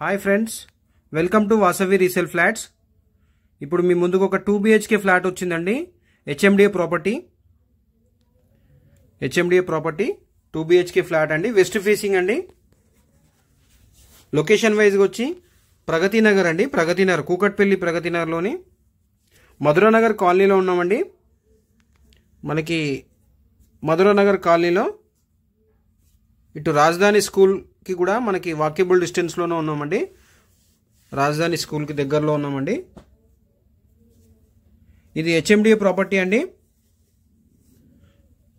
Hi friends, welcome to Vasavi resale flats. ఇప్పుడు మీ ముందుకు ఒక 2 BHK ఫ్లాట్ వచ్చిందండి. హెచ్ఎండిఏ ప్రాపర్టీ 2 BHK ఫ్లాట్ అండి. వెస్ట్ ఫేసింగ్ అండి. లొకేషన్ వైజ్గా వచ్చి ప్రగతి నగర్ అండి. ప్రగతి నగర్, కూకట్పల్లి ప్రగతి నగర్లోని మధురానగర్ కాలనీలో ఉన్నామండి. మనకి మధురానగర్ కాలనీలో ఇటు రాజధాని స్కూల్కి కూడా మనకి వాకేబుల్ డిస్టెన్స్లోనే ఉన్నామండి. రాజధాని స్కూల్కి దగ్గరలో ఉన్నామండి. ఇది హెచ్ఎండిఏ ప్రాపర్టీ అండి.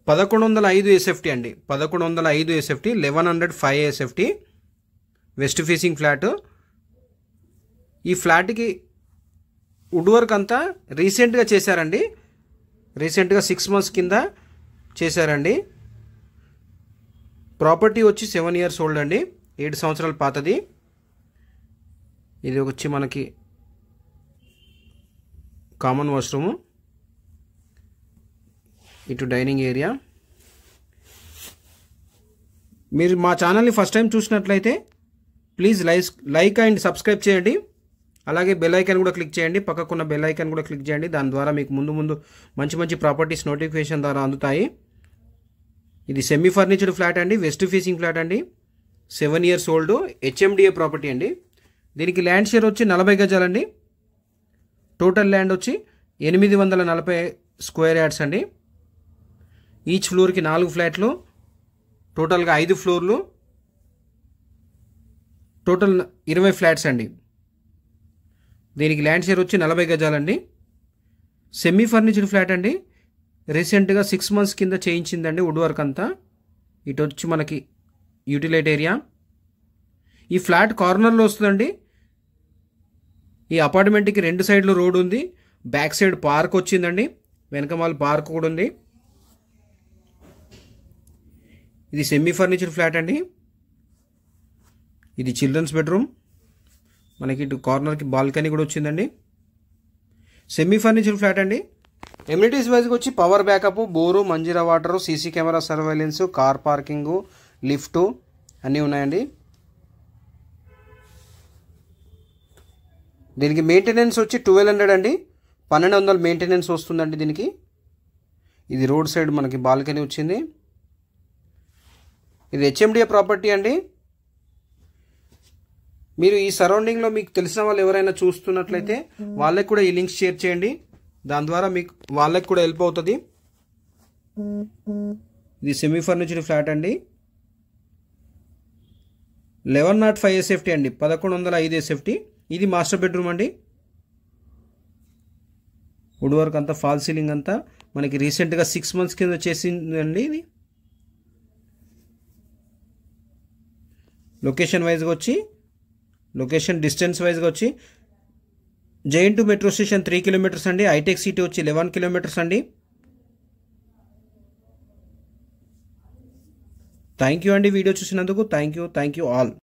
1105 SFT అండి. 1105 SFT, 1105 SFT west facing flat. ఈ ఫ్లాట్కి వుడ్ వర్క్ అంతా రీసెంట్గా చేశారండి. రీసెంట్గా 6 months కింద చేశారండి. ప్రాపర్టీ వచ్చి 7 years ఓల్డ్ అండి. 7 సంవత్సరాల పాతది. ఇది వచ్చి మనకి కామన్ వాష్రూము, ఇటు డైనింగ్ ఏరియా. మీరు మా ఛానల్ని ఫస్ట్ టైం చూసినట్లయితే ప్లీజ్ లైక్ అండ్ సబ్స్క్రైబ్ చేయండి. అలాగే బెల్ ఐకాన్ కూడా క్లిక్ చేయండి. పక్కకున్న బెల్ ఐకాన్ కూడా క్లిక్ చేయండి. దాని ద్వారా మీకు ముందు మంచి ప్రాపర్టీస్ నోటిఫికేషన్ ద్వారా అందుతాయి. ఇది సెమీ ఫర్నిచర్డ్ ఫ్లాట్ అండి. వెస్ట్ ఫేసింగ్ ఫ్లాట్ అండి. 7 years ఓల్డ్. హెచ్ఎండిఏ ప్రాపర్టీ అండి. దీనికి ల్యాండ్ షేర్ వచ్చి 40 గజాలండి. టోటల్ ల్యాండ్ వచ్చి 840 స్క్వేర్ యార్డ్స్ అండి. ఈచ్ ఫ్లోర్కి 4 ఫ్లాట్లు, టోటల్గా 5 ఫ్లోర్లు, టోటల్ 20 ఫ్లాట్స్ అండి. దీనికి ల్యాండ్ షేర్ వచ్చి 40 గజాలండి. సెమీ ఫర్నిచర్డ్ ఫ్లాట్ అండి. రీసెంట్గా 6 months కింద చేయించిందండి వుడ్ వర్క్ అంతా. ఇటు వచ్చి మనకి యూటిలైట్ ఏరియా. ఈ ఫ్లాట్ కార్నర్లో వస్తుందండి. ఈ అపార్ట్మెంట్కి 2 సైడ్లు రోడ్ ఉంది. బ్యాక్ సైడ్ పార్క్ వచ్చిందండి. వెనకమాల పార్క్ కూడా ఉంది. ఇది సెమీ ఫర్నిచర్ ఫ్లాట్ అండి. ఇది చిల్డ్రన్స్ బెడ్రూమ్. మనకి ఇటు కార్నర్కి బాల్కనీ కూడా వచ్చిందండి. సెమీ ఫర్నిచర్ ఫ్లాట్ అండి. ఎమ్యూనిటీస్ వైజ్గా వచ్చి power backup, bore, Manjeera water, CC camera surveillance, car parking, lift అన్నీ ఉన్నాయండి. దీనికి మెయింటెనెన్స్ వచ్చి 1200 అండి. 1200 మెయింటెనెన్స్ వస్తుందండి దీనికి. ఇది రోడ్ సైడ్ మనకి బాల్కనీ వచ్చింది. ఇది హెచ్ఎండిఏ ప్రాపర్టీ అండి. మీరు ఈ సరౌండింగ్లో మీకు తెలిసిన వాళ్ళు ఎవరైనా చూస్తున్నట్లయితే వాళ్ళకి కూడా ఈ లింక్స్ షేర్ చేయండి. దాని ద్వారా మీకు వాళ్ళకి కూడా హెల్ప్ అవుతుంది. ఇది సెమీ ఫర్నిచర్ ఫ్లాట్ అండి. 1105 SFT అండి. 1105 SFT. ఇది మాస్టర్ బెడ్రూమ్ అండి. వుడ్ వర్క్ అంతా, ఫాల్ సీలింగ్ అంతా మనకి రీసెంట్గా 6 months కింద చేసిందండి. ఇది లొకేషన్ వైజ్గా వచ్చి, లొకేషన్ డిస్టెన్స్ వైజ్గా వచ్చి Jain to metro station 3 kilometers అండి. హైటెక్ సిటీ వచ్చి 11 kilometers అండి. థ్యాంక్ యూ అండి వీడియో చూసినందుకు. Thank you all.